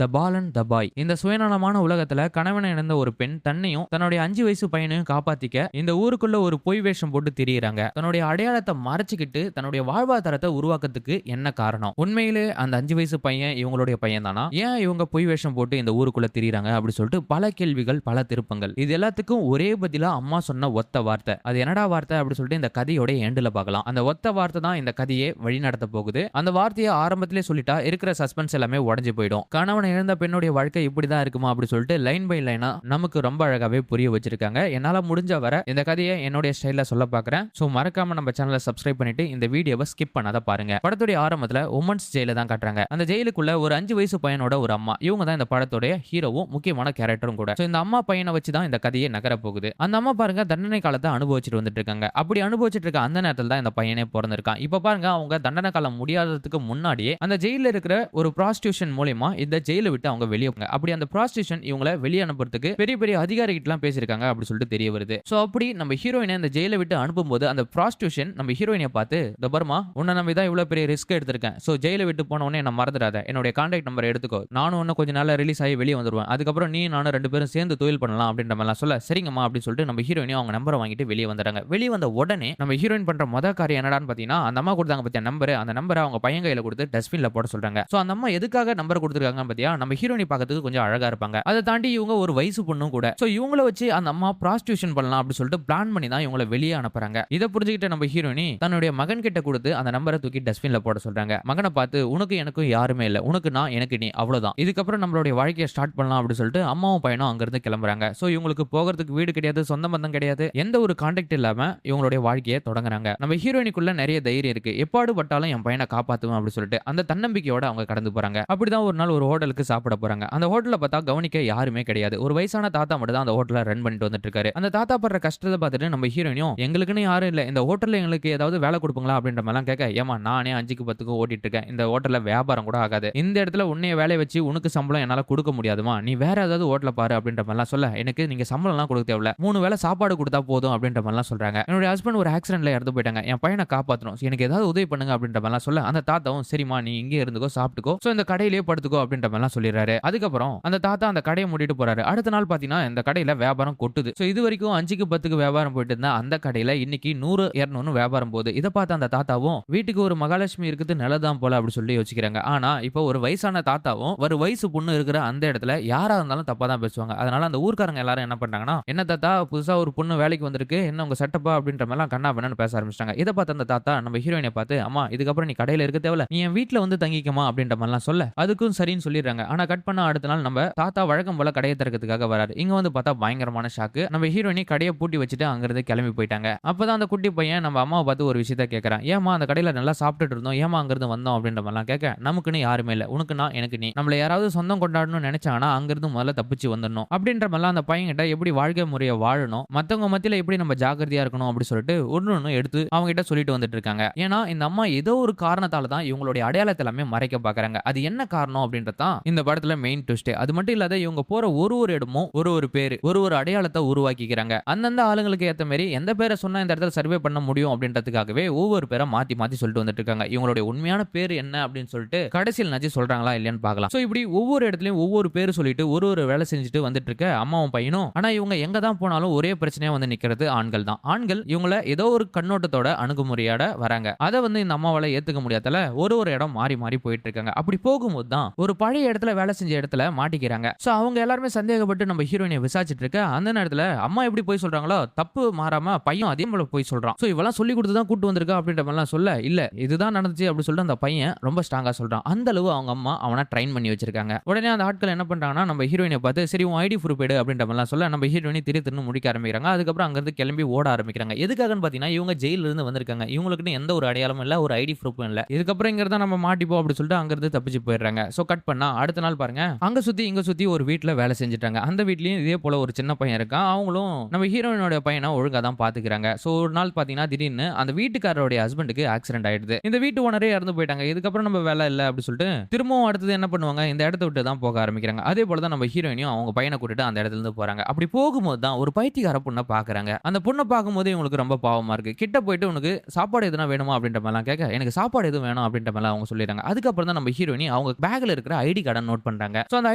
The ball and the பாய். இந்த சுயநலமான உலகத்துல கணவனை இழந்த ஒரு பெண் தன்னையும் தன்னுடைய 5 வயசு பையனையும் காப்பாத்திக்க இந்த ஊருக்குள்ள ஒரு பொய் வேஷம் போட்டு திரியிறாங்க. தன்னுடைய அடையாளத்தை மறைச்சுக்கிட்டு தன்னுடைய வாழ்வாதாரத்தை உருவாக்கத்துக்கு என்ன காரணம்? உண்மையிலே அந்த 5 வயசு பையன் இவங்களுடைய பையன் தானா? ஏன் இவங்க பொய் வேஷம் போட்டு இந்த ஊருக்குள்ள திரியிறாங்க அப்படி சொல்லிட்டு பல கேள்விகள், பல திருப்பங்கள். இது எல்லாத்துக்கும் ஒரே பதிலா அம்மா சொன்ன ஒத்த வார்த்தை. அது என்னடா வார்த்தை அப்படி சொல்லிட்டு இந்த கதையோட எண்டுல பார்க்கலாம். அந்த ஒத்த வார்த்தை தான் இந்த கதையை வழி நடத்த போகுது. அந்த வார்த்தையை ஆரம்பத்திலே சொல்லிட்டா இருக்கிற சஸ்பென்ஸ் எல்லாமே உடைஞ்சு போயிடும். கணவனை இழந்த பெண்ணுடைய வாழ்க்கை இப்படிதான் இருக்குமா அப்படி சொல்லிட்டு லைன் பை லைனா நமக்கு ரொம்ப அழகாவே புரிய வச்சிருக்காங்க. என்னால முடிஞ்ச வர இந்த கதையை என்னுடைய ஸ்டைல்ல சொல்ல பாக்குறேன். சோ மறக்காம நம்ம சேனலை சப்ஸ்கிரைப் பண்ணிட்டு இந்த வீடியோவை ஸ்கிப் பண்ணாத பாருங்க. படத்துடைய ஆரம்பத்துல உமன்ஸ் ஜெயில தான் காட்டுறாங்க. அந்த ஜெயிலுக்குள்ள ஒரு 5 வயசு பையனோட ஒரு அம்மா, இவங்க தான் இந்த படத்துடைய ஹீரோவும் முக்கியமான கேரக்டரும் கூட. சோ இந்த அம்மா பையனை வச்சு தான் இந்த கதையை நகர போகுது. அந்த அம்மா பாருங்க தண்டனை காலத்தை அனுபவிச்சுட்டு வந்துட்டு இருக்காங்க. அப்படி அனுபவிச்சுட்டு இருக்க அந்த நேரத்துல தான் இந்த பையனே பிறந்திருக்கான். இப்ப பாருங்க அவங்க தண்டனை காலம் முடியாததுக்கு முன்னாடியே அந்த ஜெயில இருக்கிற ஒரு ப்ராஸ்டியூஷன் மூலமா இந்த ஜெயிலை விட்டு அவங்க வெளியே போங்க. அப்படி அந்த ப்ராஸ்டியூஷன் இவங்களை வெளியே அனுப்புறதுக்கு பெரிய பெரிய அதிகாரிகிட்டலாம் பேசியிருக்காங்க அப்படி சொல்லிட்டு தெரிய வருது. சோ அப்படி நம்ம ஹீரோயினை இந்த ஜெயிலை விட்டு அனுப்பும்போது அந்த ப்ராஸ்டியூஷன் நம்ம ஹீரோயினை பார்த்து, "இந்த பர்மா, உன்னை நம்பி தான் இவ்வளவு பெரிய ரிஸ்க் எடுத்திருக்கேன். சோ ஜெயிலை விட்டு போன உடனே என்ன மறந்துடாத. என்னுடைய கான்டாக்ட் நம்பர் எடுத்துக்கோ. நானும் இன்னும் கொஞ்ச நாள்ல ரிலீஸ் ஆகி வெளியே வந்துருவேன். அதுக்கப்புறம் நீ நானும் 2 பேரும் சேர்ந்து தொழில் பண்ணலாம் அப்படின்ற மாதிரிலாம் சொல்ல, சரிங்கம்மா அப்படின்னு சொல்லிட்டு நம்ம ஹீரோயினையும் அவங்க நம்பரை வாங்கிட்டு வெளியே வந்துறாங்க. வெளியே வந்த உடனே நம்ம ஹீரோயின் பண்ற மொத காரியம் என்னடான்னு பாத்தீங்கன்னா, அந்த அம்மா கொடுத்தாங்க பத்தியா நம்பர், அந்த நம்பரை அவங்க பையன் கையில கொடுத்து டஸ்ட்பின்ல போட சொல்றாங்க. சோ அந்த அம்மா எதுக்காக நம்பர் கொடுத்துருக்காங்க பாத்தியா, நம்ம ஹீரோயினை பார்க்கிறதுக்கு கொஞ்சம் அழகா இருப்பாங்க. அதை தாண்டி இவங்க ஒரு வயசு பொண்ணும் கூட. சோ இவங்கள வச்சு அந்த அம்மா ப்ராஸ்டியூஷன் பண்ணலாம் அப்படி சொல்லிட்டு பிளான் பண்ணி தான் இவங்களை வெளியே அனுப்புறாங்க. இதை புரிஞ்சுக்கிட்ட நம்ம ஹீரோயினி தன்னுடைய மகன் கிட்ட கொடுத்து அந்த நம்பரை தூக்கி டஸ்ட்பின்ல போட சொல்றாங்க. மகனை பார்த்து, உனக்கு எனக்கும் யாருமே இல்ல, உனக்கு நான், எனக்கு நீ, அவ்வளவுதான். இதுக்கப்புறம் நம்மளுடைய வாழ்க்கையை ஸ்டார்ட் பண்ணலாம் அப்படி சொல்லிட்டு அம்மாவும் பையனும் அங்கிருந்து கிளம்புறாங்க. சோ இவங்களுக்கு போகிறதுக்கு வீடு கிடையாது, சொந்த பந்தம் கிடையாது, எந்த ஒரு கான்டாக்ட் இல்லாம இவங்களுடைய வாழ்க்கையை தொடங்குறாங்க. நம்ம ஹீரோயினுக்குள்ள நிறைய தைரியம் இருக்கு. எப்பாடு பட்டாலும் என் பையனை காப்பாத்துவேன் அப்படி சொல்லிட்டு அந்த தன்னம்பிக்கையோட அவங்க கடந்து போறாங்க. அப்படிதான் ஒரு நாள் ஒரு ஹோட்டலுக்கு சாப்பிட போறாங்க. அந்த ஹோட்டல்ல பார்த்தா கவனிக்க யாருமே கிடையாது. ஒரு வயசான தாத்தா மட்டும் தான் அந்த ஹோட்டல்ல ரன் பண்ணிட்டு வந்துட்டு இருக்காரு. அந்த தாத்தா படுற கஷ்டத்தை பார்த்துட்டு நம்ம ஹீரோயினும், எங்களுக்குன்னு யாரும் இல்ல, இந்த ஹோட்டல்ல எங்களுக்கு ஏதாவது வேலை கொடுப்பீங்களா அப்படின்ற மாதிரிலாம் கேட்க, ஏமா நானே 5க்கு 10க்கு ஓட்டிட்டு இருக்கேன், இந்த ஹோட்டல்ல வியாபாரம் கூட ஆகாது, இந்த இடத்துல உன்னைய வேலையை வச்சு உனக்கு சம்பளம் என்னால கொடுக்க முடியாதுமா, நீ வேற ஏதாவது ஹோட்டல பாரு அப்படின்ற மாதிரிலாம் சொல்ல, எனக்கு நீங்க சம்பளம் எல்லாம் கொடுக்க தேவையில்ல, 3 வேளை சாப்பாடு கொடுத்தா போதும் அப்படின்ற மாதிரிலாம் சொல்றாங்க. என்னுடைய ஹஸ்பண்ட் ஒரு ஆக்சிடென்ட்ல இறந்து போயிட்டாங்க, என் பையனை காப்பாற்றணும், எனக்கு ஏதாவது உதவி பண்ணுங்க அப்படின்ற மாதிரிலாம் சொல்ல, அந்த தாத்தாவும் சரிமா நீ இங்கே இருந்துக்கோ, சாப்பிட்டுக்கோ, சோ இந்த கடையிலேயே படுத்துக்கோ அப்படின்ற மாதிரிலாம் சொல்லிடுறாரு. அதுக்கப்புறம் அந்த தாத்தா அந்த கடையை மூடிட்டு போறாரு. அடுத்த நாள் பாத்தீங்கன்னா இந்த கடையில வியாபாரம் கொட்டுது. சோ இது வரைக்கும் 5க்கு 10க்கு வியாபாரம் போயிட்டு இருந்தா அந்த கடையில இன்னைக்கு 100 200 வியாபாரம் போகுது. இதை பார்த்த அந்த தாத்தாவும், வீட்டுக்கு ஒரு மகாலட்சுமி இருக்குது நல்லதான் போல அப்படி சொல்லி யோசிக்கிறாங்க. ஆனா இப்போ ஒரு வயசான தாத்தாவும் ஒரு வயசு பொண்ணு இருக்கிற அந்த இடத்துல யாரா இருந்தாலும் தப்பா தான் பேசுவாங்க. அதனால அந்த ஊர்க்காரங்க எல்லாரும் என்ன பண்றாங்கன்னா, என்ன தாத்தா புதுசா ஒரு பொண்ணு வேலைக்கு வந்திருக்கு, என்ன உங்க செட்டப்பா அப்படின்ற மாதிரிலாம் கண்ணா பண்ணு பேச ஆரம்பிச்சிட்டாங்க. இதை பார்த்த அந்த தாத்தா நம்ம ஹீரோயினை பார்த்து, அம்மா இதுக்கப்புறம் நீ கடையில இருக்க தேவையில்ல, நீ என் வீட்டுல வந்து தங்கிக்கமா அப்படின்ற மாதிரிலாம் சொல்ல, அதுக்கும் சரின்னு சொல்லிடுறாங்க. ஆனா கட் பண்ண அடுத்த நாள் நம்ம தாத்தா வழக்கம் போல கடையை திறக்கிறதுக்காக வராரு. இங்க வந்து பார்த்தா பயங்கரமான ஷாக்கு. நம்ம ஹீரோயினி கடையை பூட்டி வச்சுட்டு அங்கிருந்து கிளம்பி போயிட்டாங்க. அப்பதான் அந்த குட்டி பையன் நம்ம அம்மாவை பார்த்து ஒரு விஷயத்த கேட்கறான். ஏமா அந்த கடையில நல்லா சாப்பிட்டுட்டு இருந்தோம், ஏமா அங்கிருந்து வந்தோம் அப்படின்ற மாதிரிலாம் கேட்க, நமக்குன்னு யாருமே இல்ல, உனக்கு நான், எனக்கு நீ, நம்மள யாராவது சொந்தம் கொண்டாடணும்னு நினைச்சாங்கன்னா அங்கிருந்து முதல்ல தப்பிச்சு வந்துடணும் அப்படின்ற மாதிரிலாம் அந்த பையன் கிட்ட எப்படி வாழ்க்கை முறையை வாழணும், மத்தவங்க மத்தியில எப்படி நம்ம ஜாக்கிரதையா இருக்கணும் அப்படி சொல்லிட்டு ஒன்னு எடுத்து அவங்க கிட்ட சொல்லிட்டு வந்துட்டு இருக்காங்க. ஏன்னா இந்த அம்மா ஏதோ ஒரு காரணத்தால தான் இவங்களுடைய அடையாளத்தை எல்லாமே மறைக்க பாக்குறாங்க. அது என்ன காரணம் அப்படின்றதான் இந்த படத்துல மெயின் ட்விஸ்ட். அது மட்டும் இல்லாத இவங்க போற ஒரு இடமும் ஒரு பேரு, ஒரு அடையாளத்தை உருவாக்கிக்கிறாங்க. அந்தந்த ஆளுங்களுக்கு ஏத்த மாதிரி எந்த பேரை சொன்னா இந்த இடத்துல சர்வே பண்ண முடியும் அப்படின்றதுக்காகவே ஒவ்வொரு பேரை மாத்தி மாத்தி சொல்லிட்டு வந்துட்டு இருக்காங்க. இவங்களுடைய உண்மையான பேர் என்ன அப்படின்னு சொல்லிட்டு கடைசியில் நச்சு சொல்றாங்களா இல்லையான்னு பார்க்கலாம். சோ இப்படி ஒவ்வொரு இடத்துலயும் ஒவ்வொரு பேர் சொல்லிட்டு ஒரு வேலை செஞ்சுட்டு வந்துட்டு இருக்க அம்மாவும் பையனும், ஆனா இவங்க எங்க தான் போனாலும் ஒரே பிரச்சனையா வந்து நிக்கிறது ஆண்கள் தான். ஆண்கள் இவங்கள ஏதோ ஒரு கண்ணோட்டத்தோட அணுகுமுறையோட வராங்க. அதை வந்து இந்த அம்மாவால ஏத்துக்க முடியாதல ஒரு இடம் மாறி மாறி போயிட்டு இருக்காங்க. அப்படி போகும்போது தான் ஒரு பழைய இடத்துல வேலை செஞ்ச இடத்துல மாட்டிக்கிறாங்க. சோ அவங்க எல்லாருமே சந்தேகப்பட்டு நம்ம ஹீரோயினை விசாரிச்சிட்டு இருக்க அந்த நேரத்துல அம்மா எப்படி போய் சொல்றாங்களோ தப்பு மாறாம பையன் அதே போல போய் சொல்றான். சோ இவெல்லாம் சொல்லி கொடுத்து தான் கூட்டு வந்திருக்கா அப்படின்ற மாதிரிலாம் சொல்ல, இல்ல இதுதான் நடந்துச்சு அப்படி சொல்லிட்டு அந்த பையன் ரொம்ப ஸ்ட்ராங்கா சொல்றான். அந்த அளவு அவங்க அம்மா அவனை ட்ரெயின் பண்ணி வச்சிருக்காங்க. உடனே அந்த ஆட்கள் என்ன பண்றாங்கன்னா நம்ம ஹீரோயினை பார்த்து, சரி உன் ஐடி ப்ரூஃப் எடு அப்படின்ற மாதிரிலாம் சொல்ல, நம்ம ஹீரோயினி திரு முடிக்க ஆரம்பிக்கிறாங்க. அதுக்கப்புறம் அங்கிருந்து கிளம்பி ஓட ஆரம்பிக்கிறாங்க. எதுக்காகன்னு பாத்தீங்கன்னா இவங்க ஜெயில இருந்து வந்திருக்காங்க, இவங்களுக்கு எந்த ஒரு அடையாளமும் இல்ல, ஒரு ஐடி ப்ரூஃபும் இல்ல. இதுக்கப்புறம் இங்க இருந்தா நம்ம மாட்டிப்போம் அப்படி சொல்லிட்டு அங்கிருந்து தப்பிச்சு போயிடுறாங்க. சோ கட் பண்ணா அடுத்த நாள் பாருங்க, அங்க சுத்தி இங்க சுத்தி ஒரு வீட்ல வேலை செஞ்சுட்டாங்க. அந்த வீட்லயும் இதே போல ஒரு சின்ன பையன் இருக்கான். அவங்களும் நம்ம ஹீரோயினோட பையனை ஒழுங்கா தான் பாத்துக்கிறாங்க. சோ ஒரு நாள் பாத்தீங்கன்னா திடீர்னு அந்த வீட்டுக்காரருடைய ஹஸ்பண்டுக்கு ஆக்சிடென்ட் ஆயிடுது. இந்த வீட்டு ஓனரே இறந்து போயிட்டாங்க. இதுக்கப்புறம் நம்ம வேலை இல்ல அப்படி சொல்லிட்டு திரும்பவும் அடுத்தது என்ன பண்ணுவாங்க, இந்த இடத்த விட்டு தான் போக ஆரம்பிக்கிறாங்க. அதே போல தான் நம்ம ஹீரோயினியும் அவங்க பையனை கூட்டிட்டு அந்த இடத்துல இருந்து போறாங்க. அப்படி போகும்போது தான் ஒரு பைத்தியக்கார பொண்ணை பாக்குறாங்க. அந்த பொண்ணை பார்க்கும்போது இவங்களுக்கு ரொம்ப பாவமா இருக்கு. கிட்ட போயிட்டு உனக்கு சாப்பாடு எதுனா வேணுமா அப்படின்ற மாதிரிலாம் கேட்க, எனக்கு சாப்பாடு எதுவும் வேணும் அப்படின்ற மாதிரிலாம் அவங்க சொல்லிடுறாங்க. அதுக்கப்புறம் தான் நம்ம ஹீரோயினி அவங்க பேக்ல இருக்கிற ஐடி கார்டை நோட் பண்றாங்க. சோ அந்த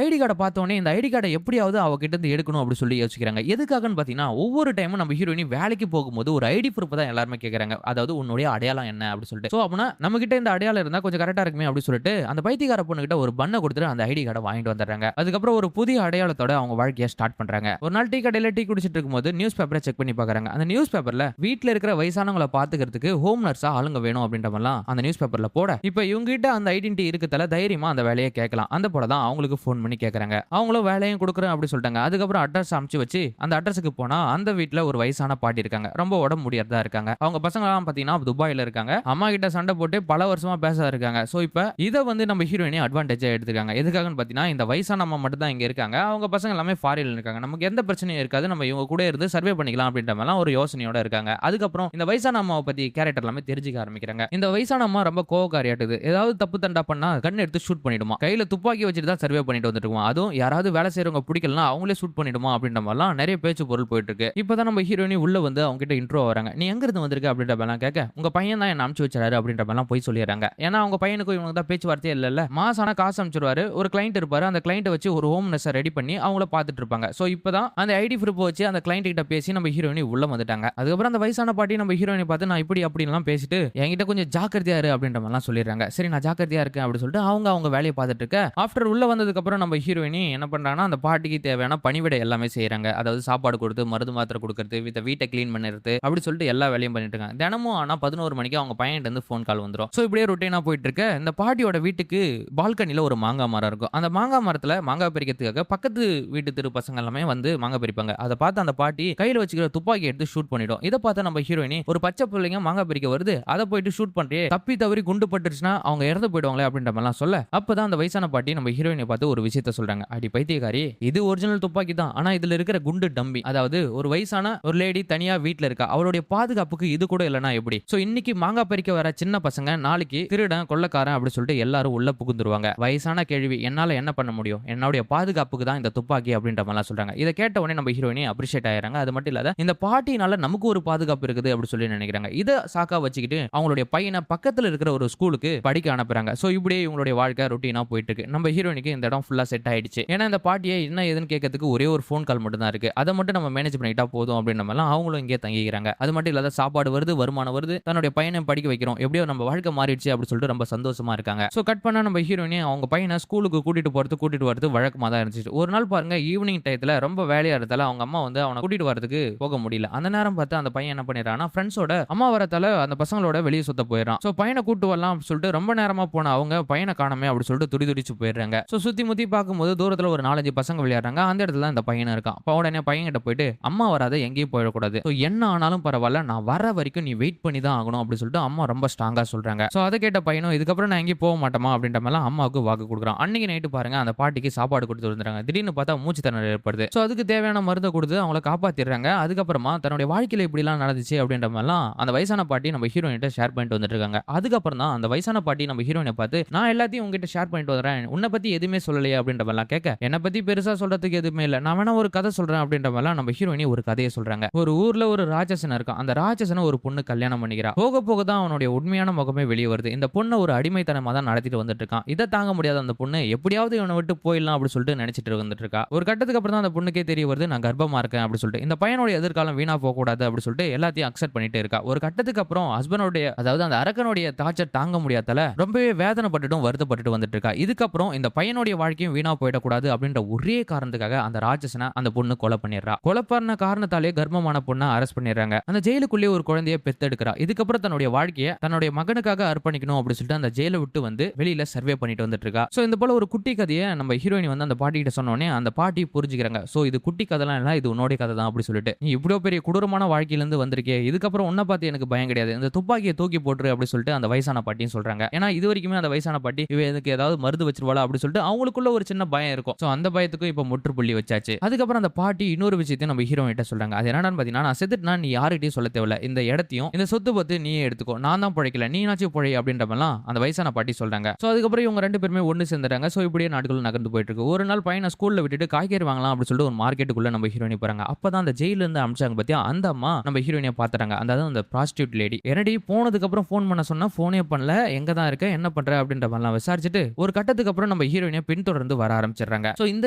ஐடி கார்டை பார்த்தோனே இந்த ஐடி கார்டை எப்படியாவது அவ கிட்ட இருந்து எடுக்கணும் அப்படி சொல்லி யோசிக்கிறாங்க. எதுக்காகன்னு பாத்தீங்கன்னா ஒவ்வொரு டைமும் நம்ம ஹீரோயினி வேலைக்கு போகும்போது ஒரு ஐடி ப்ரூஃப் தான் எல்லாருமே கேக்குறாங்க. அதாவது உன்னுடைய அடையாளம் என்ன அப்படி சொல்லிட்டு. சோ அப்பனா நம்ம கிட்ட இந்த அடையாளம் இருந்தா கொஞ்சம் கரெக்டா இருக்குமே அப்படி சொல்லிட்டு அந்த பைத்தியக்கார பொண்ணு கிட்ட ஒரு பண்ண கொடுத்துட்டு அந்த ஐடி கார்டை வாங்கிட்டு வந்துடுறாங்க. அதுக்கப்புறம் ஒரு புதிய அடையாளத்தோட அவங்க வாழ்க்கையை ஸ்டார்ட் பண்றாங்க. ஒரு நாள் டீ கடையில டீ குடிச்சிட்டு இருக்கும்போது நியூஸ் பேப்பரை செக் பண்ணி பாக்குறாங்க. அந்த நியூஸ் பேப்பர்ல வீட்ல இருக்கிற வயசானவங்களை பாத்துக்கிறதுக்கு ஹோம் நர்ஸா ஆளுங்க வேணும் அப்படின்ற மாதிரிலாம் அந்த நியூஸ் பேப்பர்ல போட இப்ப இவங்க கிட்ட அந்த ஐடென்டிட்டி இருக்கதால தைரியமா அந்த வேலையை கேட்கலாம். அந்த போல தான் அவங்களுக்கு ஃபோன் பண்ணி கேக்குறாங்க. அவங்களும் வேலையும் கொடுக்குறேன் அப்படி சொல்லிட்டாங்க. அதுக்கப்புறம் அட்ரஸ் அனுப்பிச்சு வச்சு அந்த அட்ரஸுக்கு போனா அந்த வீட்ல ஒரு வயசான பாட்டி இருக்காங்க. ரொம்ப உடம்பு முடியாததா இருக்காங்க. அவங்க பசங்க எல்லாம் பாத்தீங்கன்னா துபாயில இருக்காங்க. அம்மா கிட்ட சண்டை போட்டு பல வருஷமா பேச இருக்காங்க. சோ இப்ப இத வந்து நம்ம ஹீரோயினி அட்வான்டேஜா எடுத்துக்காங்க. எதுக்காகன்னு பாத்தீங்கன்னா இந்த வயசான அம்மா மட்டும் தான் இங்க இருக்காங்க. அவங்க பசங்க எல்லாமே ஃபாரின்ல இருக்காங்க. நமக்கு எந்த பிரச்சனையும் இருக்காது. நம்ம இவங்க கூட இருந்து சர்வே பண்ணிக்கலாம் அப்படின்ற மாதிரி ஒரு யோசனையோட இருக்காங்க. அதுக்கப்புறம் இந்த வயசான அம்மாவை பத்தி கேரக்டர் எல்லாமே தெரிஞ்சுக்க ஆரம்பிக்கிறாங்க. இந்த வயசான அம்மா ரொம்ப கோவக்காரியாட்டுது. ஏதாவது தப்பு தண்டா பண்ணா கண் எடுத்து ஷூட் பண்ணிடுமா. கையில துப்பாக்கி வச்சுட்டு தான் சர்வே பண்ணிட்டு வந்துட்டு இருக்கோம். அதுவும் யாராவது வேலை செய்யறவங்க பிடிக்கலனா அவங்களே ஷூட் பண்ணிடுமா அப்படின்ற மாதிரிலாம் நிறைய பேச்சு பொருள் போயிட்டு இருக்கு. இப்பதான் நம்ம ஹீரோயினி உள்ள வந்து அவங்க கிட்ட இன்ட்ரோ வராங்க. நீ எங்க இருந்து வந்திருக்க அப்படின்ற மாதிரிலாம் கேட்க உங்க பையன் தான் என்ன அனுப்பிச்சு வச்சாரு அப்படின்ற மாதிரிலாம் போய் சொல்லிடுறாங்க. ஏன்னா அவங்க பையனுக்கும் இவங்க தான் பேச்சுவார்த்தையே இல்ல. மாசான காசு அனுப்பிச்சிருவாரு. ஒரு கிளைண்ட் இருப்பாரு. அந்த கிளைண்ட் வச்சு ஒரு ஹோம் நர்ஸை ரெடி பண்ணி அவங்கள பார்த்துட்டு இருப்பாங்க. சோ இப்பதான் அந்த ஐடி ப்ரூஃப் வச்சு அந்த கிளைண்ட் கிட்ட பேசி நம்ம ஹீரோயினி உள்ள வந்துட்டாங்க. அதுக்கப்புறம் அந்த வயசான பாட்டி நம்ம ஹீரோயினை பார்த்து நான் இப்படி அப்படின்லாம் பேசிட்டு என்கிட்ட கொஞ்சம் ஜாக்கிரதையா இரு அப்படின்ற மாதிரிலாம் சொல்லிடுறாங்க. சரி நான் ஜாக்கிரதையா இருக்கேன் அப்படின்னு சொல்லிட்டு அவங்க வேலையை பார்த்துட்டு இருக்க. ஆஃப்டர் உள்ள வந்ததுக்கு அப்புறம் நம்ம ஹீரோயினி என்ன பண்றாங்கன்னா அந்த பாட்டிக்கு தேவையான பணிவிடை எல்லாமே செய்யறாங்க. அதாவது சாப்பாடு கொடுத்து மருந்து மாத்திரை கொடுக்கறது, வீட்டை கிளீன் பண்ணுறது அப்படி சொல்லிட்டு எல்லா வேலையும் பண்ணிட்டு இருக்காங்க. தினமும் ஆனா 11 மணிக்கு அவங்க பையன்கிட்ட இருந்து ஃபோன் கால் வந்துடும். சோ இப்படியே ரொட்டீனா போயிட்டு இருக்க இந்த பாட்டியோட வீட்டுக்கு பால்கனில ஒரு மாங்காய் மரம் இருக்கும். அந்த மாங்காய் மரத்துல மாங்காய் பறிக்கிறதுக்காக பக்கத்து வீட்டு தெரு பசங்க எல்லாமே வந்து மாங்காய் பறிப்பாங்க. அதை பார்த்து அந்த பாட்டி கையில வச்சுக்கிற துப்பாக்கி எடுத்து ஷூட் பண்ணிடும். இதை பார்த்து நம்ம ஹீரோயினி ஒரு பச்சை பிள்ளைங்க மாங்காய் பறிக்க வருது, அதை போயிட்டு ஷூட் பண்றே, தப்பி தவறி குண்டு பட்டுருச்சுன்னா அவங்க இறந்து போயிடுவாங்களே அப்படின்ற மாதிரிலாம் சொல்ல அப்பதான் அந்த வயசான பாட்டி நம்ம ஹீரோயினை பார்த்து ஒரு விஷயத்த சொல்றாங்க. அடி பைத்தியக்காரி, இது ஒரிஜினல் துப்பாக்கி தான், ஆனா இதுல இருக்கிற குண்டு டம்மி. அதாவது ஒரு வயசான ஒரு லேடி தனியா வீட்டுல இருக்கா, அவளுடைய பாதுகாப்புக்கு இது கூட இல்லைன்னா எப்படி? சோ இன்னைக்கு மாங்காய் பறிக்க வர சின்ன பசங்க நாளைக்கு திருடன் கொள்ளக்காரன் அப்படி சொல்லிட்டு எல்லாரும் உள்ள புகுந்துருவாங்க. வயசான கேள்வி, என்னால என்ன பண்ண முடியும், என்னுடைய பாதுகாப்புக்கு தான் இந்த துப்பாக்கி அப்படின்ற மாதிரி சொல்றாங்க. இதை கேட்ட உடனே நம்ம ஹீரோயினி அப்ரிஷியேட் ஆயிராங்க. அது மட்டும் இல்லாத இந்த பாட்டினால நமக்கு ஒரு பாதுகாப்பு இருக்குது அப்படி சொல்லி நினைக்கிறாங்க. இதை சாக்கா வச்சுக்கிட்டு அவங்களுடைய பையனை பக்கத்துல இருக்கிற ஒரு ஸ்கூலுக்கு படிக்க அனுப்புறாங்க. சோ இப்படியே இவங்களுடைய வாழ்க்கை ரொட்டீனா போயிட்டு இருக்கு. நம்ம ஹீரோயினுக்கு இந்த இடம் ஃபுல்லா செட் ஆயிடுச்சு. ஏன்னா இந்த பாட்டியை என்ன ஏதுன்னு கேட்கறதுக்கு ஒரே ஒரு ஃபோன் கால் மட்டும் தான் இருக்கு. அதை மட்டும் நம்ம மேனேஜ் பண்ணிட்டா போதும் அப்படின்ற மாதிரிலாம் அவங்களும் இங்கே தங்கிக்கிறாங்க. அது மட்டும் இல்லாத சாப்பாடு வருது, வருமானம் வருது, தன்னுடைய பையனை படிக்க வைக்கிறோம், எப்படியோ நம்ம வாழ்க்கை மாறிடுச்சு அப்படி சொல்லிட்டு ரொம்ப சந்தோஷமா இருக்காங்க. சோ கட் பண்ணா நம்ம ஹீரோயினி அவங்க பையனை ஸ்கூலுக்கு கூட்டிட்டு வரது வழக்கமா தான் இருந்துச்சு. ஒரு நாள் பாருங்க ஈவினிங் டயத்துல ரொம்ப வேலையா இருந்தால அவங்க அம்மா வந்து அவனை கூட்டிட்டு வரதுக்கு போக முடியல. அந்த நேரம் பார்த்து அந்த பையன் என்ன பண்ணிடுறான்னா ஃப்ரெண்ட்ஸோட அம்மா வரத்தால அந்த பசங்களோட வெளியே சுத்த போயிடறான். சோ பையனை கூட்டு வரலாம் அப்படின்னு சொல்லிட்டு ரொம்ப நேரமா போன அவங்க பையனை காணமே அப்படி சொல்லிட்டு துடிச்சு போயிடுறாங்க. சோ சுத்தி முத்தி பார்க்கும்போது தூரத்துல ஒரு 4-5 பசங்க விளையாடுறாங்க. அந்த இடத்துல இந்த பையன் இருக்கான். அப்ப உடனே பையன் கிட்ட போயிட்டு அம்மா வராத, எங்கேயும் போயிடக்கூடாது, சோ என்ன ஆனாலும் பரவாயில்ல, நான் வர வரைக்கும் நீ வெயிட் பண்ணி தான் ஆகணும் அப்படி சொல்லிட்டு அம்மா ரொம்ப ஸ்ட்ராங்கா சொல்றாங்க. சோ அதை கேட்ட பையனும் இதுக்கப்புறம் நான் எங்கேயும் போக மாட்டேமா அப்படின்ற மாதிரி அம்மாவுக்கு வாக்கு கொடுக்குறான். அன்னைக்கு நைட்டு பாருங்க அந்த பாட்டிக்கு சாப்பாடு கொடுத்து வந்துறாங்க. திடீர்னு பார்த்தா மூச்சு திணறல் ஏற்படுது. சோ அதுக்கு தேவையான மருந்து கொடுத்து அவங்கள காப்பாத்திடுறாங்க. அதுக்கப்புறமா தன்னுடைய வாழ்க்கையில இப்படி எல்லாம் நடந்துச்சு அப்படின்ற மாதிரிலாம் அந்த வயசான பாட்டி நம்ம ஹீரோயின்ட்ட ஷேர் பண்ணிட்டு வந்துட்டு இருக்காங்க. அதுக்கப்புறம் தான் அந்த வயசான பாட்டி நம்ம ஹீரோயினை பார்த்து நான் எல்லாத்தையும் உங்ககிட்ட ஷேர் பண்ணிட்டு வரேன், உன்னை பத்தி எதுவுமே சொல்லலையே அப்படின்ற மாதிரிலாம் கேட்க என்னை பத்தி பெருசா சொல்றதுக்கு எதுவுமே இல்லை, நான் வேணா ஒரு கதை சொல்றேன் அப்படின்ற மாதிரிலாம் நம்ம ஹீரோயினி ஒரு கதையை சொல்றாங்க. ஒரு ஊர்ல ஒரு ராட்சசன் இருக்கான். அந்த ராட்சசனை ஒரு பொண்ணு கல்யாணம் பண்ணிக்கிறா. போக போக தான் அவனுடைய உண்மையான முகமே வெளியே வருது. இந்த பொண்ணை ஒரு அடிமைத்தனமா தான் நடத்திட்டு வந்துட்டு இருக்கான். இதை தாங்க முடியாத அந்த பொண்ணு எப்படியாவது இவனை விட்டு போயிடலாம் அப்படி சொல்லிட்டு நினைச்சிட்டு வந்துட்டு இருக்கா. ஒரு கட்டத்துக்கு அப்புறம் தான் அந்த பொண்ணுக்கே தெரிய வருது நான் கர்ப்பமா இருக்கேன் அப்படி சொல்லிட்டு. இந்த பையனுடைய எதிர்காலம் வீணா போக கூடாது அப்படி சொல்லிட்டு எல்லாத்தையும் அக்செப்ட் பண்ணிட்டு இருக்கா. ஒரு கட்டத்துக்கு அப்புறம் ஹஸ்பண்டோடைய அதாவது அந்த அரக்கனுடைய டார்ச்சர் தாங்க முடியாதல ரொம்பவே வேதனைப்பட்டுட்டும் வருத்தப்பட்டு வந்துட்டு இருக்கா. இதுக்கப்புறம் இந்த பையனுடைய வாழ்க்கையும் வீணா போயிடக்கூடாது அப்படின்ற ஒரே காரணத்துக்காக அந்த ராட்சசனை அந்த பொண்ணு கொலை பண்ணிடுறா. கொலை பண்ண காரணத்தாலே கர்ப்பமான பொண்ணை அரெஸ்ட் பண்ணிடுறாங்க. அந்த ஜெயிலுக்குள்ளே ஒரு குழந்தையை பெத்தெடுக்கிறா. இதுக்கப்புறம் தன்னுடைய வாழ்க்கையை தன்னுடைய மகனுக்காக அர்ப்பணிக்கணும் அப்படி சொல்லிட்டு அந்த ஜெயிலை விட்டு வந்து வெளியில சர்வே பண்ணிட்டு வந்துட்டு இருக்கா. சோ இந்த போல ஒரு குட்டி கதையை நம்ம ஹீரோயின் வந்து அந்த பாட்டி கிட்ட சொன்னோடனே அந்த பாட்டி புரிஞ்சுக்கிறாங்க. சோ இது குட்டி கதைலாம் இல்ல, இது உன்னோட கதை தான் அப்படி சொல்லிட்டு. நீ இவ்வளவு பெரிய கொடூரமான வாழ்க்கையில இருந்து வந்திருக்கே, இதுக்கப்புறம் உன்னை பார்த்து எனக்கு பயம் கிடையாது, இந்த துப்பாக்கியை தூக்கி போட்டுரு அப்படி சொல்லிட்டு அந்த வயசான பாட்டியும் சொல்றாங்க. ஏன்னா இது வரைக்குமே அந்த வயசான பாட்டி இவ எனக்கு ஏதாவது மருந்து வச்சிருவாளா அப்படி சொல்லிட்டு அவங்களுக்குள்ள ஒரு சின்ன பயம் இருக்கும். சோ அந்த பயத்துக்கும் இப்ப முற்றுப்புள்ளி வச்சாச்சு. அதுக்கப்புறம் அந்த பாட்டி இன்னொரு விஷயத்தையும் நம்ம ஹீரோயின் கிட்ட சொல்றாங்க. அது என்னன்னு பாத்தீங்கன்னா நான் செத்துட்டுனா நீ யாருக்கிட்டையும் சொல்ல தேவையில்ல, இந்த இடத்தையும் இந்த சொத்து பத்து நீயே எடுத்துக்கோ, நான் தான் பிழைக்கல, நீனாச்சும் பிழை அப்படின்ற மாதிரிலாம் அந்த வயசான பாட்டி சொல்றாங்க. சோ அதுக்கப்புறம் இவங்க ரெண்டு பேருமே ஒண்ணு சேர்ந்துறாங்க. சோ இப்படியே நாட்கள் நகர்ந்து போயிட்டு இருக்கு. ஒரு நாள் பையனை ஸ்கூல்ல விட்டுட்டு காய்கறி வாங்கலாம் அப்படி சொல்லிட்டு ஒரு மார்க்கெட்டுக்குள்ள நம்ம ஹீரோயினி போறாங்க. அப்பதான் அந்த ஜெயில இருந்து அனுப்பிச்சாங்க பாத்தியா அந்த அம்மா நம்ம ஹீரோயினியை பாத்துறாங்க. அந்த ப்ராஸ்டியூட் லேடி என்னடி போனதுக்கு அப்புறம் போன் பண்ண சொன்னா போனே பண்ணல, எங்க தான் இருக்க, என்ன பண்ற அப்படின்ற மாதிரிலாம் விசாரிச்சுட்டு ஒரு கட்டத்துக்கு அதுக்கப்புறம் நம்ம ஹீரோயினை பின்தொடர்ந்து வர ஆரம்பிச்சிடுறாங்க. சோ இந்த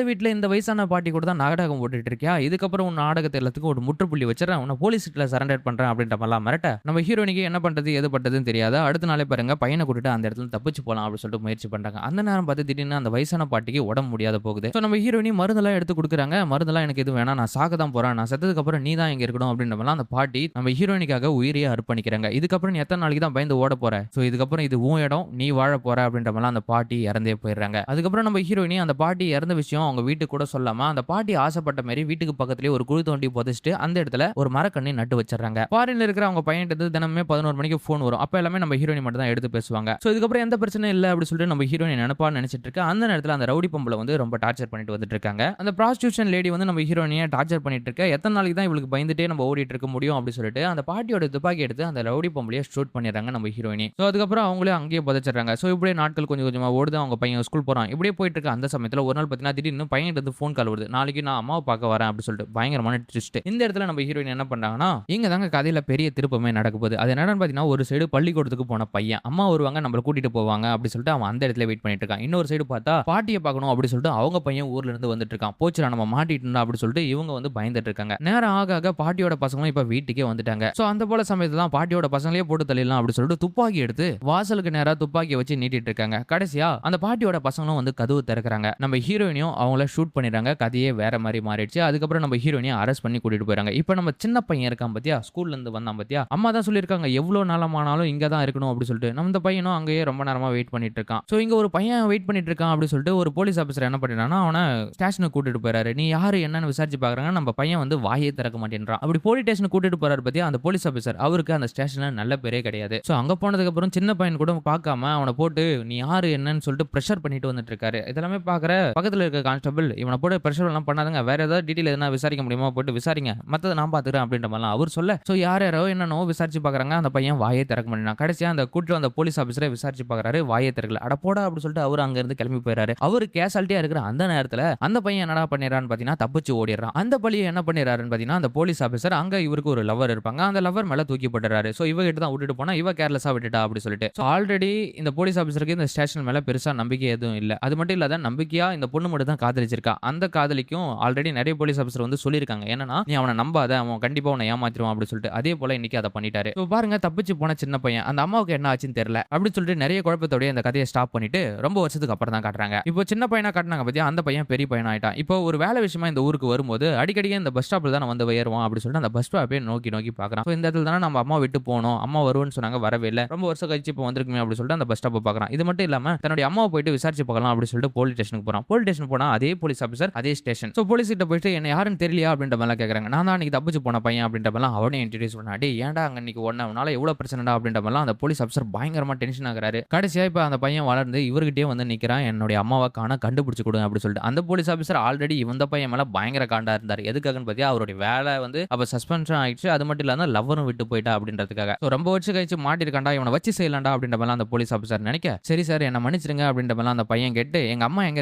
வீட்ல இந்த வயசான பாட்டி கூட தான் நாடகம் போட்டுட்டு இருக்கியா, இதுக்கப்புறம் உன் நாடகத்தை எல்லாத்துக்கும் ஒரு முற்றுப்புள்ளி வச்சிடறேன், உன்னை போலீஸ் கிட்ட சரண்டர் பண்றேன் அப்படின்ற மாதிரிலாம் மிரட்ட நம்ம ஹீரோயினுக்கு என்ன பண்றது எது பண்றதுன்னு தெரியாத அடுத்த நாளே பாருங்க பையனை கூட்டிட்டு அந்த இடத்துல தப்பிச்சு போலாம் அப்படின்னு சொல்லிட்டு முயற்சி பண்றாங்க. அந்த நேரம் பார்த்து திடீர்னு அந்த வயசான பாட்டிக்கு உடம்பு முடியாத போகுது. சோ நம்ம ஹீரோயினி மருந்தெல்லாம் எடுத்து கொடுக்குறாங்க. மருந்தெல்லாம் எனக்கு எதுவும் வேணாம், நான் சாக தான் போறேன், நான் செத்ததுக்கு அப்புறம் நீ தான் இங்க இருக்கணும் அப்படின்ற மாதிரிலாம் அந்த பாட்டி நம்ம ஹீரோயினிக்காக உயிரையே அர்ப்பணிக்கிறாங்க. இதுக்கப்புறம் நீ எத்தனை நாளைக்கு தான் பயந்து ஓட போற, சோ இதுக்கப்புறம் இது உன் இடம், நீ வாழ போற அப்படின்ற மாதிரிலாம் அந்த பாட்டி இறந்தே போயிடுறாங்க. அதுக்கப்புறம் நம்ம ஹீரோயினி அந்த பாட்டி இறந்த விஷயம் அவங்க வீட்டுக்கு கூட சொல்லாம அந்த பாட்டி ஆசைப்பட்ட மாதிரி வீட்டுக்கு பக்கத்துலயே ஒரு குழி தோண்டி புதைச்சிட்டு அந்த இடத்துல ஒரு மரக்கண்ணை நட்டு வச்சிடறாங்க. ஃபாரின்ல இருக்கிற அவங்க பையன்ட்டு தினமே 11 மணிக்கு போன் வரும். அப்ப எல்லாமே நம்ம ஹீரோயினி மட்டும் தான் எடுத்து பேசுவாங்க. சோ இதுக்கப்புறம் எந்த பிரச்சனையும் இல்ல அப்படி சொல்லிட்டு நம்ம ஹீரோயினி நினைப்பான்னு நினைச்சிட்டு இருக்க அந்த நேரத்துல அந்த ரவுடி பொம்பளை வந்து ரொம்ப டார்ச்சர் பண்ணிட்டு வந்துட்டு இருக்காங்க. அந்த ப்ராஸ்டியூஷன் லேடி வந்து நம்ம ஹீரோயினியை டார்ச்சர் பண்ணிட்டு இருக்க எத்தனை நாளைக்கு தான் இவளுக்கு பயந்துட்டே நம்ம ஓடிட்டு இருக்க முடியும் அப்படி சொல்லிட்டு அந்த பாட்டியோட துப்பாக்கி எடுத்து அந்த ரவுடி பொம்பளையை ஷூட் பண்ணிடுறாங்க நம்ம ஹீரோயினி. சோ அதுக்கப்புறம் அவங்களே அங்கேயே புதைச்சிடுறாங்க. சோ இப்படியே நாட்கள் கொஞ்சம் கொஞ்சமா ஓடுது. அவங்க பையன் ஸ்கூல் போறான். இப்படியே போயிட்டு இருக்க அந்த சமயத்துல ஒரு நாள் பார்த்தீங்கன்னா திடீர்னு பையன்கிட்ட இருந்து ஃபோன் கால் வருது. நாளைக்கு நான் அம்மாவை பார்க்க வரேன் அப்படி சொல்லிட்டு பயங்கரமான ட்விஸ்ட். இந்த இடத்துல நம்ம ஹீரோயின் என்ன பண்றாங்கன்னா இங்க தாங்க கதையில பெரிய திருப்பமே நடக்க போகுது. அது என்னன்னு பார்த்தீங்கன்னா ஒரு சைடு பள்ளிக்கூடத்துக்கு போன பையன் அம்மா வருவாங்க நம்மள கூட்டிட்டு போவாங்க அப்படி சொல்லிட்டு அவன் அந்த இடத்துல வெயிட் பண்ணிட்டு இருக்கான். இன்னொரு சைடு பார்த்தா பாட்டியை பார்க்கணும் அப்படி சொல்லிட்டு அவங்க பையன் ஊர்ல இருந்து வந்துட்டு இருக்கான். போச்சுடா நம்ம மாட்டிட்டு அப்படி சொல்லிட்டு இவங்க வந்து பயந்துட்டு இருக்காங்க. நேரம் ஆக ஆக பாட்டியோட பசங்களும் இப்ப வீட்டுக்கே வந்துட்டாங்க. சோ அந்த போல சமயத்துல தான் பாட்டியோட பசங்களையே போட்டு தள்ளிடலாம் அப்படி சொல்லிட்டு துப்பாக்கி எடுத்து வாசலுக்கு நேரா துப்பாக்கியை வச்சு நீட்டிட்டு இருக்காங்க. கடைசியா அந்த பாட்டியோட பசங்களும் வந்து கதவு திறக்கிறாங்க. நம்ம ஹீரோயினியும் அவங்கள ஷூட் பண்ணிடுறாங்க. கதையே வேற மாதிரி மாறிடுச்சு. அதுக்கப்புறம் நம்ம ஹீரோயினியை அரெஸ்ட் பண்ணி கூட்டிட்டு போயிறாங்க. இப்போ நம்ம சின்ன பையன் இருக்கான் பாத்தியா, ஸ்கூல்ல இருந்து வந்தான் பாத்தியா, அம்மா தான் சொல்லியிருக்காங்க எவ்வளவு நாளமானாலும் இங்க தான் இருக்கணும் அப்படி சொல்லிட்டு. நம்ம இந்த பையனும் அங்கேயே ரொம்ப நேரமா வெயிட் பண்ணிட்டு இருக்கான். சோ இங்க ஒரு பையன் வெயிட் பண்ணிட்டு இருக்கான் அப்படி சொல்லிட்டு ஒரு போலீஸ் ஆபீசர் என்ன பண்ணிட்டானா அவனை ஸ்டேஷனுக்கு கூட்டிட்டு போறாரு. நீ யாரு என்னன்னு விசாரிச்சு பாக்குறாங்க. நம்ம பையன் வந்து வாயே திறக்க மாட்டேன்றான். அப்படி போலீஸ் ஸ்டேஷனுக்கு கூட்டிட்டு போறாரு பாத்தியா அந்த போலீஸ் ஆபீசர், அவருக்கு அந்த ஸ்டேஷன்ல நல்ல பேரே கிடையாது. சோ அங்க போனதுக்கு அப்புறம் சின்ன பையன் கூட பார்க்காம அவனை போட்டு நீ யாரு என்னன்னு சொல்லிட்டு பிரஷர் பண்ணிட்டு வந்துட்டு இருக்காரு. இதெல்லாமே பாக்குற பக்கத்துல இருக்க கான்ஸ்டபிள் இவனை போட்டு பிரஷர் எல்லாம் பண்ணாதங்க, வேற ஏதாவது டீடைல் எதனா விசாரிக்க முடியுமா போட்டு விசாரிங்க, மத்தத நான் பாத்துக்கிறேன் அப்படின்ற மாதிரிலாம் அவர் சொல்ல. சோ யாரோ என்னன்னோ விசாரிச்சு பாக்குறாங்க. அந்த பையன் வாயே திறக்க மாட்டான். கடைசியா அந்த கூட்டிட்டு வந்த போலீஸ் ஆபீசரை விசாரிச்சு பாக்குறாரு, வாயே திறக்கல. அட போடா அப்படி சொல்லிட்டு அவர் அங்க இருந்து கிளம்பி போயிறாரு. அவரு கேஷாலிட்டியா இருக்கிற அந்த நேரத்துல அந்த பையன் என்னடா பண்ணிடுறான்னு பாத்தீங்கன்னா தப்பிச்சு ஓடிடுறான். அந்த பழியை என்ன பண்ணிடுறாருன்னு பாத்தீங்கன்னா அந்த போலீஸ் ஆபீசர் அங்க இவருக்கு ஒரு லவர் இருப்பாங்க, அந்த லவர் மேல தூக்கி போட்டுறாரு. சோ இவகிட்ட தான் விட்டுட்டு போனா இவ கேர்லெஸ்ஸா விட்டுட்டா அப்படி சொல்லிட்டு. சோ ஆல்ரெடி இந்த போலீஸ் ஆபீசருக்கு இந்த ஸ்டேஷன் மேல பெருசா நம்பிக்கை எதுவும் இல்ல. அது மட்டும் இல்லாத நம்பிக்கையா இந்த பொண்ணு மட்டும் தான் காதலிச்சிருக்கா. அந்த காதலிக்கும் ஆல்ரெடி நிறைய போலீஸ் ஆபீசர் வந்து சொல்லியிருக்காங்க என்னன்னா நீ அவனை நம்பாத, அவன் கண்டிப்பா உன்னை ஏமாத்திடுவான் அப்படி சொல்லிட்டு. அதே போல இன்னைக்கு அதை பண்ணிட்டாரு. இப்போ பாருங்க தப்பிச்சு போன சின்ன பையன் அந்த அம்மாவுக்கு என்ன ஆச்சுன்னு தெரியல அப்படி சொல்லிட்டு நிறைய குழப்பத்தோட இந்த கதையை ஸ்டாப் பண்ணிட்டு ரொம்ப வருஷத்துக்கு அப்புறம் தான் காட்டுறாங்க. இப்போ சின்ன பையனா காட்டினாங்க பத்தியா, அந்த பையன் பெரிய பையனா ஆயிட்டான். இப்போ ஒரு வேலை விஷயமா இந்த ஊருக்கு வரும்போது அடிக்கடி இந்த பஸ் ஸ்டாப்ல தான் வந்து ஏறுவான் அப்படி சொல்லிட்டு அந்த பஸ் ஸ்டாப்பே நோக்கி நோக்கி பாக்குறான். இந்த இடத்துல தானே நம்ம அம்மா விட்டு போனோம், அம்மா வருவோம்னு சொன்னாங்க வரவே இல்லை, ரொம்ப வருஷம் கழிச்சு இப்போ வந்திருக்குமே அப்படி சொல்லிட்டு அந்த பஸ் ஸ்டாப்பை பாக்குறான். இது மட்டும் இல்லாம தன்னுடைய அம்மாவை போயிட்டு விசாரிச்சு பார்க்கலாம் அப்படி சொல்லிட்டு போலீஸ் ஸ்டேஷனுக்கு போறான். போலீஸ் ஸ்டேஷன் போனா அதே போலீஸ் ஆபீசர் அதே ஸ்டேஷன். சோ போலீஸ் கிட்ட போயிட்டு என்ன யாருன்னு தெரியலையா அப்படின்ற மாதிரி கேக்குறாங்க. நான் தான் அன்னைக்கு தப்பிச்சு போன பையன் அப்படின்ற மாதிரி அவனே இன்ட்ரோடியூஸ் பண்ணா. டேய் ஏன்டா அங்க இன்னைக்கு உன்னால எவ்வளவு பிரச்சனைடா அப்படின்ற மாதிரி அந்த போலீஸ் ஆபீசர் பயங்கரமா டென்ஷன் ஆகுறாரு. கடைசியா இப்ப அந்த பையன் வளர்ந்து இவர்கிட்டயே வந்து நிக்கிறான், என்னுடைய அம்மாவை காண கண்டுபிடிச்சு கொடுங்க அப்படி சொல்லிட்டு. அந்த போலீஸ் ஆபீசர் ஆல்ரெடி இந்த பையன் மேல பயங்கர காண்டா இருந்தாரு. எதுக்காகன்னு பாத்தியா அவருடைய வேலை வந்து அப்ப சஸ்பென்ஷன் ஆயிடுச்சு. அது மட்டும் இல்லாம லவ்வரும் விட்டு போயிட்டா அப்படின்றதுக்காக. ரொம்ப வருஷம் கழிச்சு மாட்டிருக்காண்டா, இவனை வச்சு செய்யலாம்டா அப்படின்ற மாதிரி அந்த போலீஸ் ஆபீசர் நினைக்க, சரி சார் என்ன மன்னிச்சிருங்க அப்படின்ற மாதிரி அந்த பையன் கேட்டு எங்க அம்மா எங்க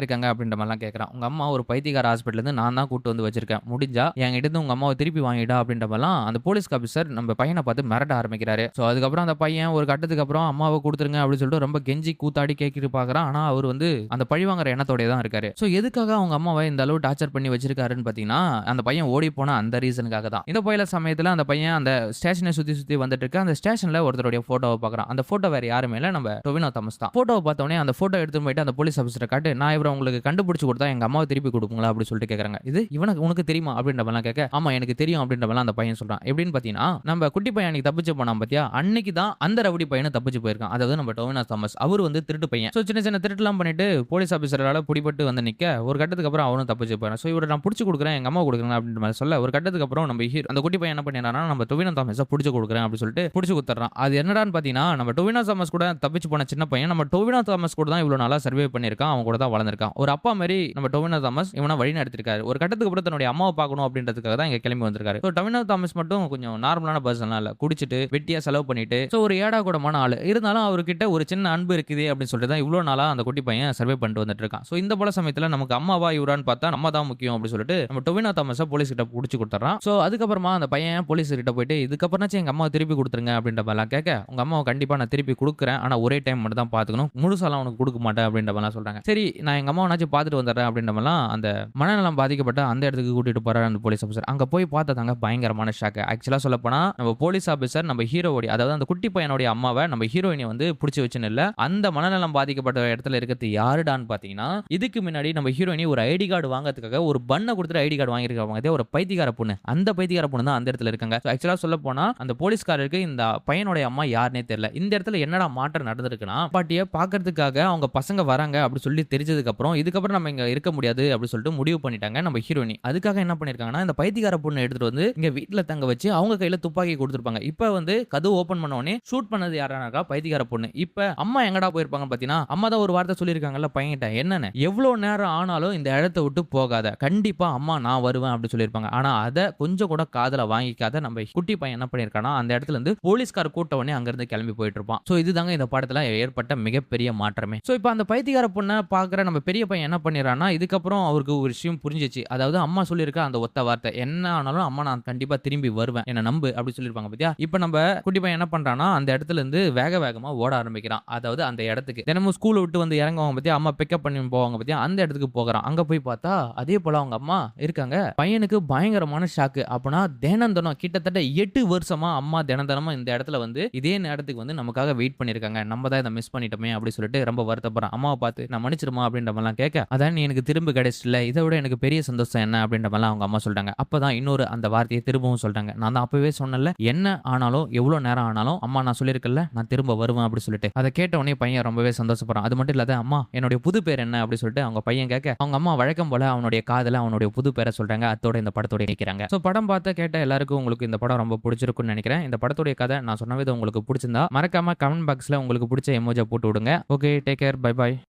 இருக்காங்க அப்படின்ற மாதிரிலாம் கேட்கறான். உங்க அம்மா ஒரு பைத்தியக்கார ஹாஸ்பிட்டல் இருந்து நான் தான் கூட்டு வந்து வச்சிருக்கேன், முடிஞ்சா என்கிட்ட இருந்து உங்க அம்மாவை திருப்பி வாங்கிடா அப்படின்ற மாதிரிலாம் அந்த போலீஸ் ஆபீசர் நம்ம பையனை பார்த்து மிரட்ட ஆரம்பிக்கிறாரு. சோ அதுக்கப்புறம் அந்த பையன் ஒரு கட்டத்துக்கு அப்புறம் அம்மாவை கொடுத்துருங்க அப்படின்னு சொல்லிட்டு ரொம்ப கெஞ்சி கூத்தாடி கேட்கிட்டு பாக்குறான். ஆனா அவர் வந்து அந்த பழிவாங்குற எண்ணத்தோட தான் இருக்காரு. சோ எதுக்காக அவங்க அம்மாவை இந்த அளவு டார்ச்சர் பண்ணி வச்சிருக்காருன்னு பாத்தீங்கன்னா அந்த பையன் ஓடி போன அந்த ரீசனுக்காக தான். இந்த போயில சமயத்துல அந்த பையன் அந்த ஸ்டேஷனை சுத்தி சுத்தி வந்துட்டு இருக்கு. அந்த ஸ்டேஷன்ல ஒருத்தருடைய போட்டோவை பாக்குறான். அந்த போட்டோ வேற யாருமே இல்ல, நம்ம டொவினோ தாமஸ் தான். போட்டோவை பார்த்தோன்னே அந்த போட்டோ எடுத்து போயிட்டு அந்த போலீஸ் ஆபீசரை காட்டு, நான் இவரை உங்களுக்கு கண்டுபிடிச்சு கொடுத்தா எங்க அம்மாவை திருப்பி கொடுப்பீங்களா அப்படி சொல்லிட்டு கேக்குறாங்க. இது இவனுக்கு உனக்கு தெரியுமா அப்படின்ற மாதிரி கேட்க, ஆமா எனக்கு தெரியும் அப்படின்ற மாதிரி அந்த பையன் சொல்றான். எப்படின்னு பாத்தீங்கன்னா நம்ம குட்டி பையன் அன்னைக்கு தப்பிச்சு போனான் பாத்தியா, அன்னைக்கு தான் அந்த ரவுடி பையனை தப்பிச்சு போயிருக்கான். அதாவது நம்ம டொவினோ தாமஸ் அவர் வந்து திருட்டு பையன். சோ சின்ன சின்ன திருட்டுலாம் பண்ணிட்டு போலீஸ் ஆபீசரால பிடிபட்டு வந்து நிக்க ஒரு கட்டத்துக்கு அப்புறம் அவனும் தப்பிச்சு போறான். சோ இவரை நான் பிடிச்சு கொடுக்குறேன் எங்க அம்மா கொடுக்குறேன் அப்படின்ற மாதிரி சொல்ல ஒரு கட்டத்துக்கு அப்புறம் நம்ம அந்த குட்டி பையன் என்ன பண்ணிடுறான்னா நம்ம டொவினோ தாமஸை பிடிச்சு கொடுக்குறேன் அப்படின்னு சொல்லிட்டு பிடிச்சு கொடுத்துறான். அது என்னடான்னு பாத்தீங்கன்னா நம்ம டொவினோ தாமஸ் கூட தப்பிச்சு போன சின்ன பையன் நம்ம டொவினோ தாமஸ் கூட தான் இவ்வளவு நாளா சர்வே பண்ணிருக்கான், அவன் கூட தான் வளர்ந்திருக்கான். ஒரு அப்பா மாதிரி நம்ம டொவினோ தாமஸ் இவனை வழி நடத்திருக்காரு. ஒரு கட்டத்துக்கு அப்புறம் தன்னுடைய அம்மாவை பார்க்கணும் அப்படின்றதுக்காக தான் இங்க கிளம்பி வந்திருக்காரு. சோ டொவினோ தாமஸ் மட்டும் கொஞ்சம் நார்மலான பர்சன்லாம் இல்ல, குடிச்சிட்டு வெட்டியா செலவு பண்ணிட்டு சோ ஒரு ஏடா கூடமான ஆளு. இருந்தாலும் அவர்கிட்ட ஒரு சின்ன அன்பு இருக்குது அப்படின்னு சொல்லிட்டு தான் இவ்வளவு நாளா அந்த குட்டி பையன் சர்வே பண்ணிட்டு வந்துட்டு இருக்கான். சோ இந்த போல சமயத்துல நமக்கு அம்மாவா இவரான்னு பார்த்தா நம்ம தான் முக்கியம் அப்படின்னு சொல்லிட்டு நம்ம டொவினோ தாமஸை போலீஸ் கிட்ட பிடிச்சு கொடுத்துறான். சோ அதுக்கப்புறமா அந்த பையன் போலீஸ் கிட்ட போயிட்டு இதுக்கப்புறம்னாச்சும் எங்க அம்மாவை திருப்பி கொடுத்துருங்க அப்படின்ற மாதிரிலாம் கேட்க, உங்க அம்மாவை கண்டிப்பா நான் திருப்பி கொடுக்குறேன், ஆனா ஒரே டைம் மட்டும் தான் பாத்துக்கணும், முழுசாலாம் உனக்கு கொடுக்க மாட்டேன் அப்படின்ற மாதிரிலாம் சொல்றாங்க. சரி நான் எங்க அம்மாவனாச்சும் பார்த்துட்டு வந்துடுறேன் அப்படின்ற மாதிரிலாம் அந்த மனநலம் பாதிக்கப்பட்ட அந்த இடத்துக்கு கூட்டிட்டு போறாரு அந்த போலீஸ் ஆஃபீசர். அங்க போய் பார்த்தாங்க பயங்கரமான ஷாக். ஆக்சுவலா சொல்லப்போனா நம்ம போலீஸ் ஆஃபீசர் நம்ம ஹீரோவோட அதாவது அந்த குட்டி பையனுடைய அம்மாவை நம்ம ஹீரோயினை வந்து பிடிச்சி வச்சுன்னு இல்ல அந்த மனநலம் பாதிக்கப்பட்ட இடத்துல இருக்கிறது யாருடான்னு பாத்தீங்கன்னா இதுக்கு முன்னாடி நம்ம ஹீரோயினி ஒரு ஐடி கார்டு வாங்குறதுக்காக ஒரு பண்ணை கொடுத்துட்டு ஐடி கார்டு வாங்கியிருக்காங்க. ஒரு பைத்தியக்கார பொண்ணு அந்த பைத்தியக்கார பொண்ணு தான் அந்த இடத்துல இருக்காங்க. ஆக்சுவலா சொல்ல போனா அந்த போலீஸ்காரருக்கு இந்த பையனுடைய அம்மா யாருன்னே தெரியல. இந்த இடத்துல என்னடா மாற்றம் நடந்திருக்குன்னா பாட்டியை பாக்குறதுக்காக அவங்க பசங்க வராங்க அப்படி சொல்லி தெரிஞ்சதுக்கு அப்புறம் இதுக்கப்புறம் நம்ம இங்க இருக்க முடியாது அப்படி சொல்லிட்டு முடிவு பண்ணிட்டாங்க நம்ம ஹீரோயினி. அதுக்காக என்ன பண்ணிருக்காங்கன்னா இந்த பைத்தியக்கார பொண்ணு எடுத்துட்டு வந்து இங்க வீட்டுல தங்க வச்சு அவங்க கையில துப்பாக்கி கொடுத்துருப்பாங்க. இப்ப வந்து கதவு ஓபன் பண்ண உடனே ஷூட் பண்ணது யாரானாக்கா பைத்தியக்கார பொண்ணு. இப்ப அம்மா எங்கடா போயிருப்பாங்க பாத்தீங்கன்னா அம்மா தான் ஒரு வார்த்தை சொல்லிருக்காங்கல்ல பையன்கிட்ட என்னன்னு எவ்வளவு நேரம் ஆனாலும் இந்த இடத்தை விட்டு போகாத கண்டிப்பா அம்மா நான் வருவேன் அப்படி சொல்லியிருப்பாங்க. ஆனா அதை கொஞ்சம் கூட காதல வாங்கிக்காத நம்ம குட்டி பையன் என்ன பண்ணிருக்கானா அந்த இடத்துல இருந்து போலீஸ்கார கூட்ட உடனே அங்க இருந்து கிளம்பி போயிட்டு இருப்பான். சோ இதுதாங்க இந்த படத்துல ஏற்பட்ட மிகப்பெரிய மாற்றமே. சோ இப்ப அந்த பைத்தியக்கார பொண்ணை பாக்குற நம்ம பெரிய பையன் என்ன பண்ணிடுறான்னா இதுக்கப்புறம் அவருக்கு ஒரு விஷயம் புரிஞ்சிச்சு. அதாவது அம்மா சொல்லியிருக்க அந்த ஒத்த வார்த்தை என்ன ஆனாலும் அம்மா நான் கண்டிப்பா திரும்பி வருவேன் என்ன நம்பு அப்படி சொல்லிருப்பாங்க பாத்தியா. இப்ப நம்ம குட்டி பையன் என்ன பண்றானா அந்த இடத்துல இருந்து வேகமா ஓட ஆரம்பிக்கிறான். அதாவது அந்த இடத்துக்கு தினமும் ஸ்கூல் விட்டு வந்து இறங்குவாங்க பத்தியா அம்மா பிக்கப் பண்ணி போவாங்க பத்தியா அந்த இடத்துக்கு போகிறான். அங்க போய் பார்த்தா அதே போல அவங்க அம்மா இருக்காங்க. பையனுக்கு பயங்கரமான ஷாக்கு. அப்பனா தினம் கிட்டத்தட்ட 8 வருஷமா அம்மா தினமா இந்த இடத்துல வந்து இதே நேரத்துக்கு வந்து நமக்காக வெயிட் பண்ணிருக்காங்க. நம்ம தான் இதை மிஸ் பண்ணிட்டோமே அப்படி சொல்லிட்டு ரொம்ப வருத்தப்படுறான். அம்மாவை பார்த்து நான் மன்னிச்சிருமா அப்படின்ற மாதிரிலாம் கேட்க அதான் நீ எனக்கு திரும்ப கிடைச்சிடல இதை விட எனக்கு பெரிய சந்தோஷம் என்ன அப்படின்ற மாதிரிலாம் அவங்க அம்மா சொல்றாங்க. அப்பதான் இன்னொரு அந்த வார்த்தையை திரும்பவும் சொல்றாங்க. நான் தான் அப்பவே சொன்னல என்ன ஆனாலும் எவ்வளவு நேரம் ஆனாலும் அம்மா நான் சொல்லியிருக்கல நான் திரும்ப வருவேன் அப்படி சொல்லிட்டு அதை கேட்ட உடனே பையன் ரொம்பவே சந்தோஷப்படுறான். அது மட்டும் இல்லாத அம்மா என்னுடைய புது பேர் என்ன அப்படி சொல்லிட்டு அவங்க பையன் கேட்க அவங்க அம்மா வழக்கம் போல அவனுடைய காதல அவனுடைய புது பேரை சொல்றாங்க. அதோட இந்த படத்தோட நிற்கிறாங்க. சோ படம் பார்த்து கேட்ட எல்லாருக்கும் உங்களுக்கு இந்த படம் ரொம்ப பிடிச்சிருக்கும்னு நினைக்கிறேன். இந்த படத்துடைய கதை நான் சொன்ன விதம் உங்களுக்கு பிடிச்சிருந்தா மறக்காம கமெண்ட் பாக்ஸ்ல உங்களுக்கு பிடிச்ச எமோஜா போட்டு விடுங்க. Okay take care bye by.